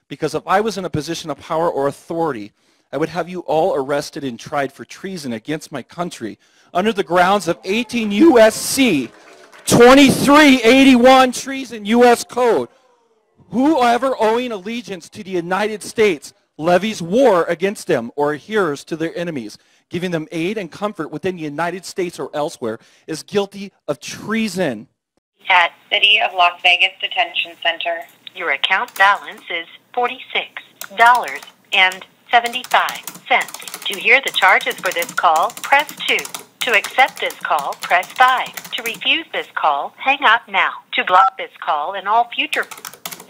because if I was in a position of power or authority, I would have you all arrested and tried for treason against my country under the grounds of 18 U.S.C. 2381 treason U.S. Code. Whoever owing allegiance to the United States levies war against them or adheres to their enemies, giving them aid and comfort within the United States or elsewhere, is guilty of treason. At City of Las Vegas Detention Center. Your account balance is $46.75. To hear the charges for this call, press 2. To accept this call, press 5. To refuse this call, hang up now. To block this call and all future...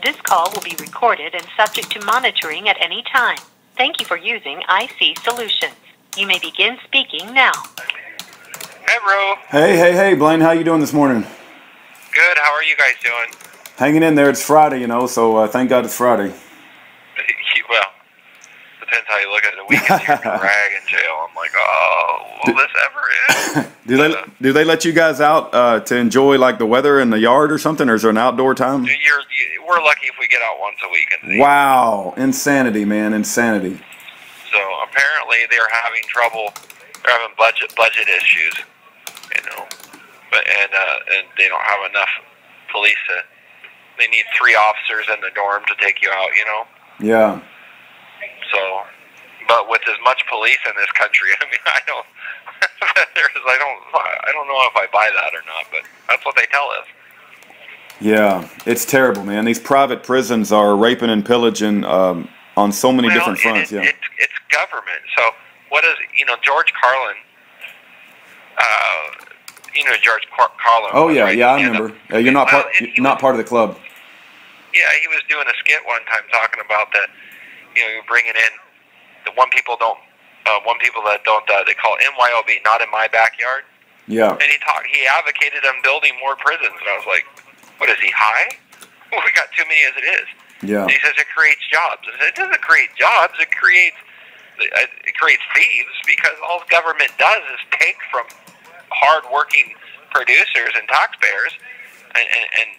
This call will be recorded and subject to monitoring at any time. Thank you for using IC Solutions. You may begin speaking now. Hey, bro. Hey, Blaine, how you doing this morning? Good. How are you guys doing? Hanging in there. It's Friday, you know, so thank God it's Friday. Well, depends how you look at it. The weekend's here to rag in jail. I'm like, oh, will this ever end? do they let you guys out to enjoy like the weather in the yard or something, or is there an outdoor time? We're lucky if we get out once a week. Wow, insanity, man, insanity. So apparently they're having trouble. They're having budget issues, you know, and they don't have enough police to. They need 3 officers in the dorm to take you out, you know. Yeah. So, but with as much police in this country, I mean, I don't know if I buy that or not, but that's what they tell us. Yeah, it's terrible, man. These private prisons are raping and pillaging on so many different fronts. Yeah, it's government. So what is George Carlin? George Carlin. Oh yeah, right? Yeah, I remember. You're not part of the club. Yeah, he was doing a skit one time talking about that. You're bringing in the people that don't, they call MYOB, not in my backyard. Yeah. And he advocated on building more prisons, and I was like, what is he, high? We got too many as it is. Yeah. And he says it creates jobs. And it doesn't create jobs. It creates thieves, because all the government does is take from hard-working producers and taxpayers and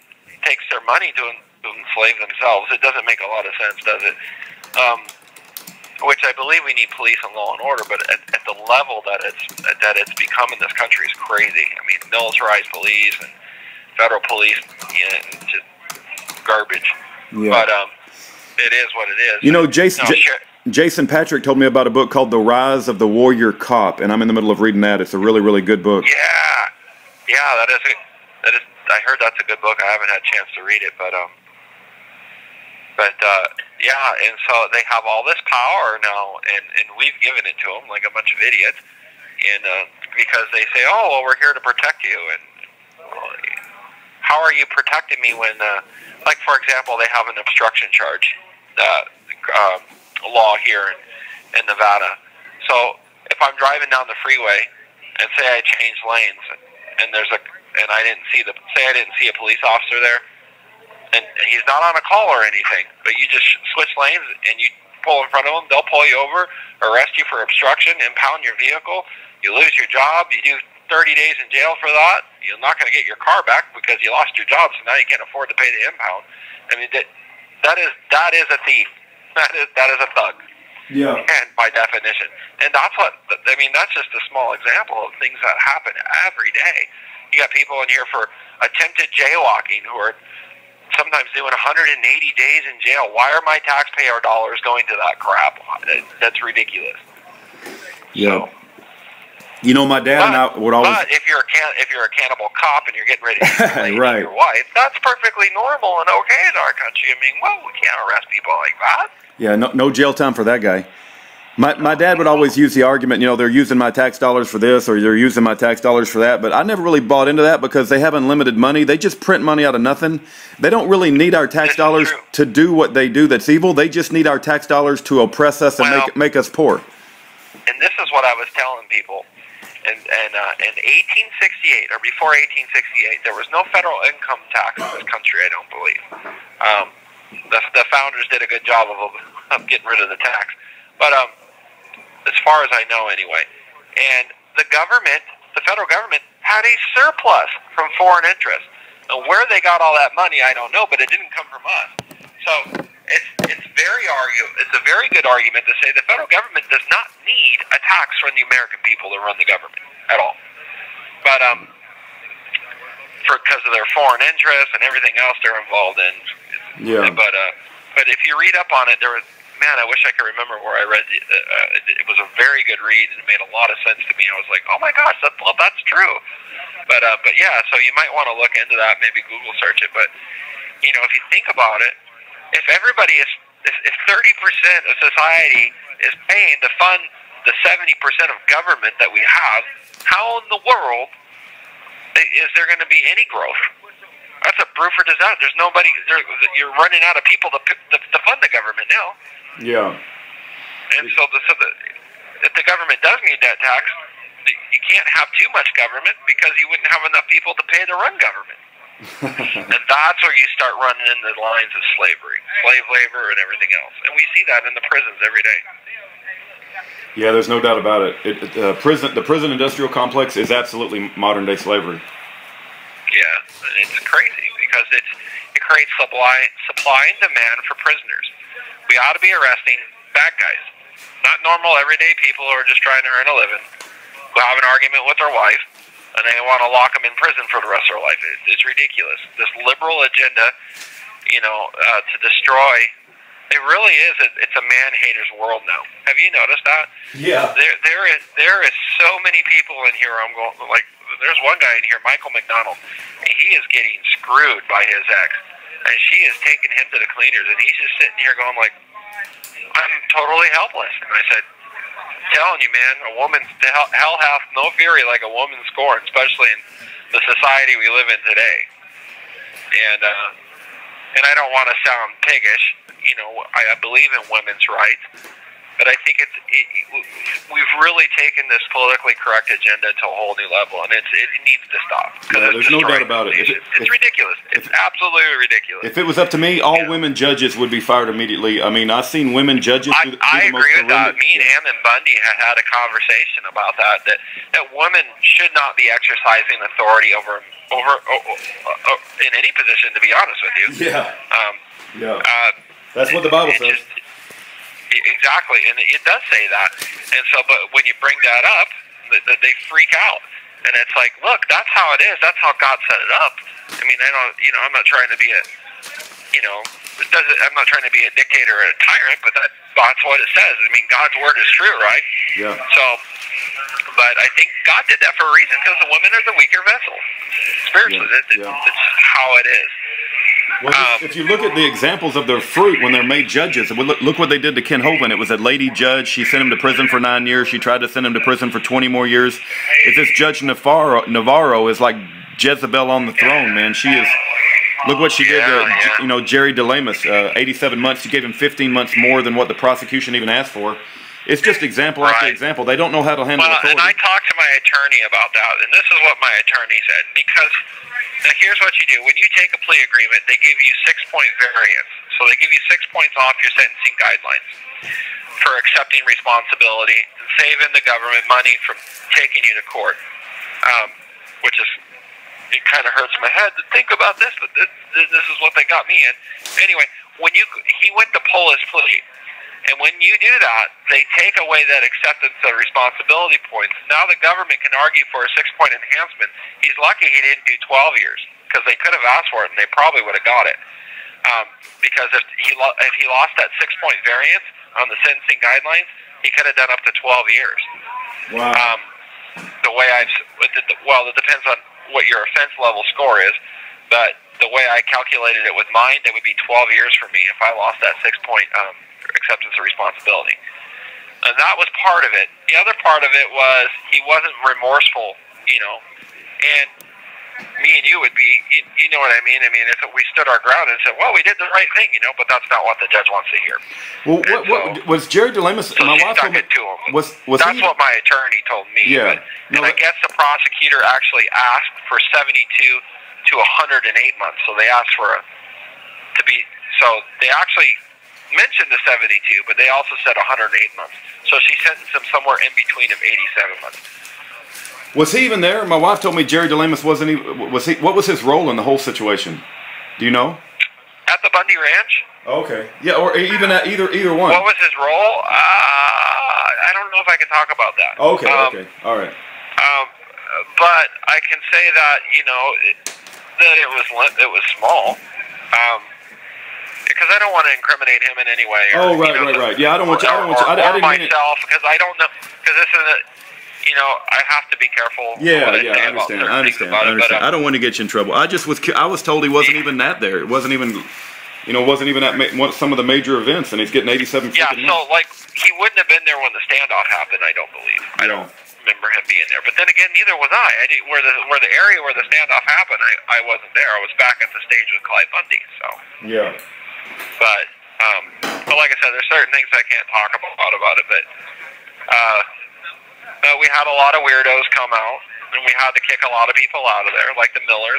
takes their money to enslave themselves. It doesn't make a lot of sense, does it? Which I believe we need police and law and order, but at the level that it's become in this country is crazy. I mean, militarized police and federal police, just garbage. Yeah. But it is what it is. You know, Jason Patrick told me about a book called The Rise of the Warrior Cop, and I'm in the middle of reading that. It's a really, really good book. Yeah, that is. I heard that's a good book. I haven't had a chance to read it, but yeah, and so they have all this power now, and we've given it to them like a bunch of idiots, and because they say, oh, well, we're here to protect you, and how are you protecting me when, like, for example, they have an obstruction charge law here in Nevada. So if I'm driving down the freeway and say I change lanes, and I didn't see a police officer there, and he's not on a call or anything, but you just switch lanes and you pull in front of them, they'll pull you over, arrest you for obstruction, impound your vehicle, you lose your job, you do 30 days in jail for that, you're not going to get your car back because you lost your job, so now you can't afford to pay the impound. I mean, that is a thief. That is a thug. Yeah. And by definition. And that's just a small example of things that happen every day. You got people in here for attempted jaywalking who are sometimes doing 180 days in jail. Why are my taxpayer dollars going to that crap? That's ridiculous. Yeah. So, you know, my dad and I would always. But if you're a cannibal cop and you're getting ready to right. your wife, that's perfectly normal and okay in our country. I mean, well, we can't arrest people like that. Yeah, no jail time for that guy. My dad would always use the argument, you know, they're using my tax dollars for this or they're using my tax dollars for that, but I never really bought into that because they have unlimited money. They just print money out of nothing. They don't really need our tax dollars to do what they do that's evil. They just need our tax dollars to oppress us and make us poor. And this is what I was telling people. In 1868, or before 1868, there was no federal income tax in this country, I don't believe. The founders did a good job of getting rid of the tax. But as far as I know anyway. And the federal government, had a surplus from foreign interest. Now, where they got all that money, I don't know, but it didn't come from us. So it's very very good argument to say the federal government does not need a tax from the American people to run the government at all. But because of their foreign interests and everything else they're involved in. Yeah. But if you read up on it, there was, man, I wish I could remember where I read it. It was a very good read, and it made a lot of sense to me. I was like, oh my gosh, that's true. But yeah, so you might want to look into that, maybe Google search it. But you know, if you think about it, if 30% of society is paying to fund the 70% of government that we have, how in the world is there going to be any growth? That's a brew for disaster. There's nobody. You're running out of people to fund the government now. Yeah. And so if the government does need that tax, you can't have too much government because you wouldn't have enough people to pay to run government. And that's where you start running into the lines of slavery, slave labor, and everything else. And we see that in the prisons every day. Yeah, there's no doubt about it. The prison industrial complex is absolutely modern day slavery. Yeah, it's crazy because it creates supply and demand for prisoners. We ought to be arresting bad guys, not normal everyday people who are just trying to earn a living, who have an argument with their wife, and they want to lock them in prison for the rest of their life. It's ridiculous. This liberal agenda, to destroy. It really is. It's a man-hater's world now. Have you noticed that? Yeah. There is so many people in here. I'm going like. There's one guy in here, Michael McDonald. He is getting screwed by his ex, and she is taking him to the cleaners, and he's just sitting here going like, "I'm totally helpless." And I said, "Telling you, man, a woman's hell hath no fury like a woman scorned, especially in the society we live in today." And I don't want to sound piggish. I believe in women's rights, but I think we've really taken this politically correct agenda to a whole new level, and it needs to stop. Yeah, there's no doubt about it. It's ridiculous. It's absolutely ridiculous. If it was up to me, all women judges would be fired immediately. I mean, I've seen women judges. I agree with that. Me and Ammon Bundy had a conversation about that women should not be exercising authority over in any position, to be honest with you. Yeah. That's what the Bible says. Exactly, and it does say that. And so, but when you bring that up, they freak out, and it's like, look, that's how it is. That's how God set it up. I mean, I'm not trying to be I'm not trying to be a dictator or a tyrant, but that's what it says. I mean, God's word is true, right? Yeah. So, but I think God did that for a reason, because the women are the weaker vessel. Spiritually, Yeah. It's how it is. Well, if you look at the examples of their fruit when they're made judges, look what they did to Ken Hovind. It was a lady judge. She sent him to prison for 9 years. She tried to send him to prison for 20 more years. If this Judge Navarro is like Jezebel on the throne, man. She is. Look what she did to Jerry DeLamus, 87 months. She gave him 15 months more than what the prosecution even asked for. It's just example after example. They don't know how to handle authority. And I talked to my attorney about that, and this is what my attorney said. Because now here's what you do. When you take a plea agreement, they give you 6-point variance. So they give you 6 points off your sentencing guidelines for accepting responsibility and saving the government money from taking you to court, which is, it kind of hurts my head to think about this, but this is what they got me in. Anyway, he went to pull his plea. And when you do that, they take away that acceptance of responsibility points. Now the government can argue for a 6-point enhancement. He's lucky he didn't do 12 years, because they could have asked for it, and they probably would have got it. Because if he lost that 6-point variance on the sentencing guidelines, he could have done up to 12 years. Wow. It depends on what your offense level score is, but the way I calculated it with mine, it would be 12 years for me if I lost that 6-point acceptance of responsibility. And that was part of it. The other part of it was he wasn't remorseful, and me and you would be, you know what I mean? I mean, if we stood our ground and said, well, we did the right thing, but that's not what the judge wants to hear. Well, what was Jerry DeLamus? So my wife stuck it to him. That's what my attorney told me. Yeah. And I guess the prosecutor actually asked for 72 to 108 months. So they asked so they actually mentioned the 72, but they also said 108 months. So she sentenced him somewhere in between of 87 months. Was he even there? My wife told me Jerry DeLamus wasn't. What was his role in the whole situation? Do you know? At the Bundy Ranch? Okay. Yeah, or even either one. What was his role? I don't know if I can talk about that. Okay. Okay. All right. But I can say that that it was small. Because I don't want to incriminate him in any way. Or, right. Yeah, I don't want you. I didn't mean it. myself, because I don't know. Because this is I have to be understand. I understand. I don't want to get you in trouble. I was told he wasn't even that there. It wasn't even, at some of the major events, and he's getting 87. Yeah, so he wouldn't have been there when the standoff happened. I don't believe. I don't remember him being there. But then again, neither was I. Where the area where the standoff happened, I wasn't there. I was back at the stage with Clyde Bundy. So yeah. But like I said, there's certain things I can't talk about it. But we had a lot of weirdos come out, and we had to kick a lot of people out of there, like the Millers.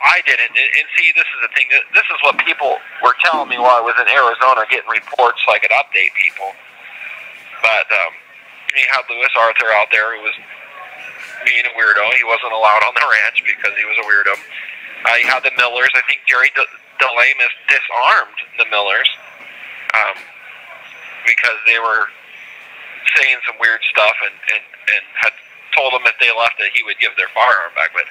I didn't. And see, this is the thing. This is what people were telling me while I was in Arizona, getting reports so I could update people. But you had Lewis Arthur out there who was being a weirdo. He wasn't allowed on the ranch because he was a weirdo. You had the Millers. I think Jerry DeLamus disarmed the Millers because they were saying some weird stuff and had told them if they left that he would give their firearm back. But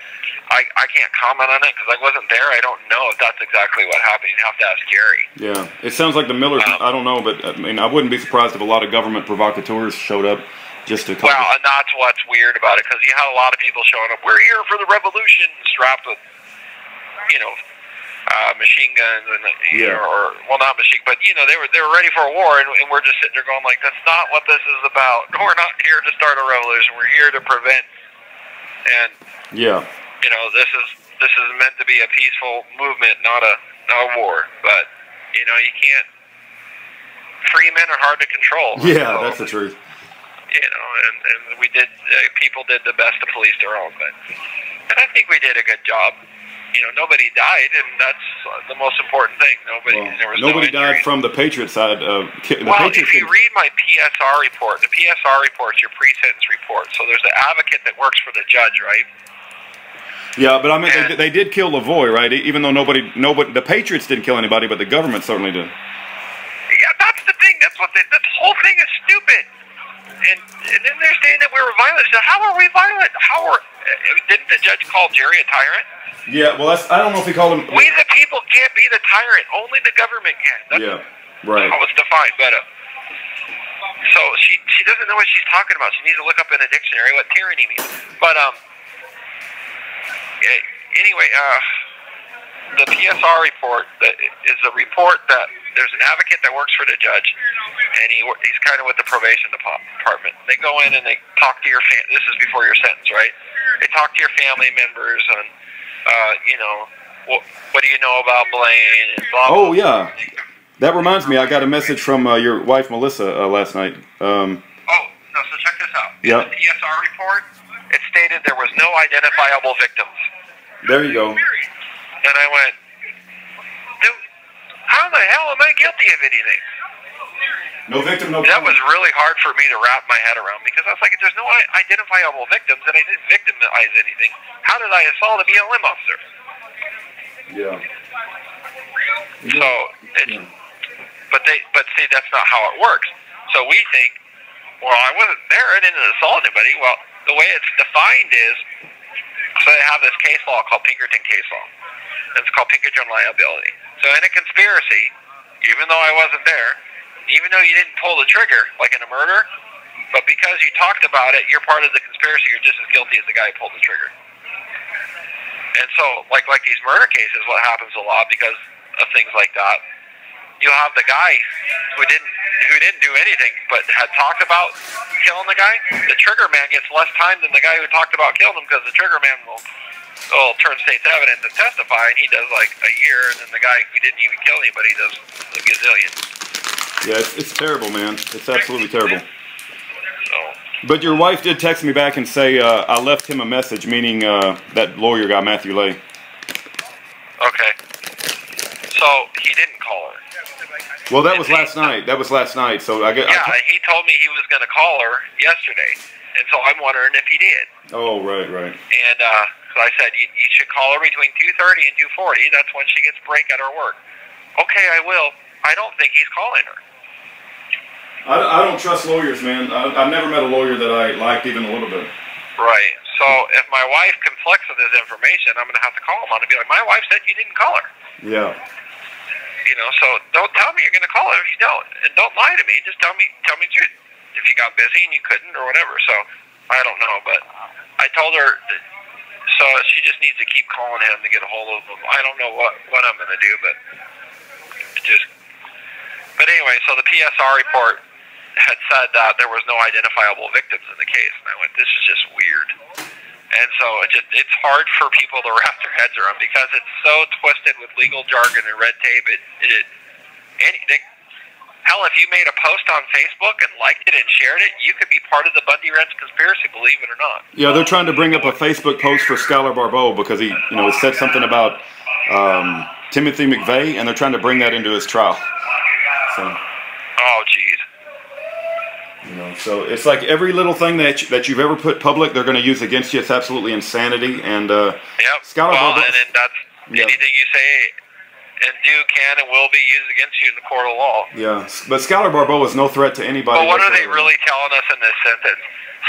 I can't comment on it because I wasn't there. I don't know if that's exactly what happened. You'd have to ask Jerry. Yeah, it sounds like the Millers, I don't know, but I wouldn't be surprised if a lot of government provocateurs showed up just to Well, and that's what's weird about it, because you had a lot of people showing up. We're here for the revolution, strapped with, machine guns and not machine, but they were ready for a war, and we're just sitting there going like, that's not what this is about. We're not here to start a revolution. We're here to prevent. And this is meant to be a peaceful movement, not a war. But you can't. Free men are hard to control. Yeah, so, that's the truth. And we did. People did the best to police their own, and I think we did a good job. Nobody died, and that's the most important thing. Nobody died from the Patriot side. If you read my PSR report, the PSR report is your pre-sentence report. So there's an advocate that works for the judge, right? Yeah, but they did kill Lavoie, right? Even though nobody, the Patriots didn't kill anybody, but the government certainly did. Yeah, that's the thing. This whole thing is stupid. And then they're saying that we were violent. So how are we violent? Didn't the judge call Jerry a tyrant? Yeah, well, I don't know if he called him. We the people can't be the tyrant. Only the government can. That's right. How it's defined. But so she doesn't know what she's talking about. She needs to look up in a dictionary what tyranny means. But anyway, the PSR report is a report that there's an advocate that works for the judge, and he's kind of with the probation department. They go in and they talk to your this is before your sentence, right? They talk to your family members on, what do you know about Blaine? And blah, blah, blah. Yeah. That reminds me, I got a message from your wife, Melissa, last night. So check this out. Yeah. In the PSR report, it stated there was no identifiable victims. There you go. And I went, dude, how the hell am I guilty of anything? No victim, no That was really hard for me to wrap my head around, because I was like, if there's no identifiable victims and I didn't victimize anything, how did I assault a BLM officer? Yeah. So, but see, that's not how it works. So we think, well, I wasn't there, I didn't assault anybody. Well, the way it's defined is, so they have this case law called Pinkerton case law. And it's called Pinkerton liability. So in a conspiracy, even though I wasn't there, even though you didn't pull the trigger, like in a murder, but because you talked about it, you're part of the conspiracy, you're just as guilty as the guy who pulled the trigger. And so, like these murder cases, what happens a lot because of things like that, you'll have the guy who didn't do anything but had talked about killing the guy. The trigger man gets less time than the guy who talked about killing him, because the trigger man will turn state's evidence and testify, and he does like a year, and then the guy who didn't even kill anybody does a gazillion. Yeah, it's terrible, man. It's absolutely terrible. So, but your wife did text me back and say I left him a message, meaning that lawyer guy, Matthew Lay. Okay. So he didn't call her. Well, that was last night. So he told me he was going to call her yesterday, and so I'm wondering if he did. Oh, right. And so I said you should call her between 2:30 and 2:40. That's when she gets break at her work. Okay, I will. I don't think he's calling her. I don't trust lawyers, man. I've never met a lawyer that I liked even a little bit. Right. So if my wife conflicts with this information, I'm going to have to call him on and be like, my wife said you didn't call her. Yeah. You know, so don't tell me you're going to call her if you don't. And don't lie to me. Just tell me the truth. If you got busy and you couldn't or whatever. So I don't know. But I told her, so she just needs to keep calling him to get a hold of him. I don't know what I'm going to do, but But anyway, so the PSR report had said that there was no identifiable victims in the case, and I went, this is just weird. And so it's hard for people to wrap their heads around because it's so twisted with legal jargon and red tape. Hell, if you made a post on Facebook and liked it and shared it, you could be part of the Bundy Ranch conspiracy, believe it or not. Yeah, they're trying to bring up a Facebook post for Skylar Barbeau because he said something about Timothy McVeigh, and they're trying to bring that into his trial. So. Oh, geez. So it's like every little thing that you've ever put public, they're going to use against you. It's absolutely insanity. And Skylar Barbeau, and that's anything you say and do can and will be used against you in the court of law. Yeah, but Skylar Barbeau is no threat to anybody. But what are they really telling us in this sentence?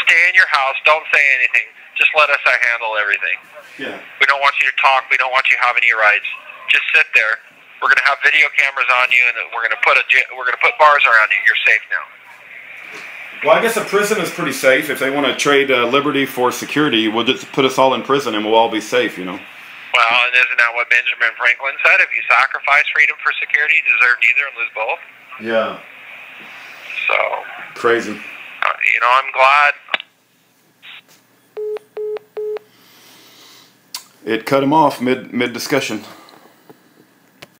Stay in your house. Don't say anything. Just let us handle everything. Yeah. We don't want you to talk. We don't want you having any rights. Just sit there. We're going to have video cameras on you, and we're going to put bars around you. You're safe now. Well, I guess a prison is pretty safe. If they want to trade liberty for security, we'll just put us all in prison and we'll all be safe, Well, and isn't that what Benjamin Franklin said? If you sacrifice freedom for security, you deserve neither and lose both. Yeah. So. Crazy. I'm glad. It cut him off mid discussion.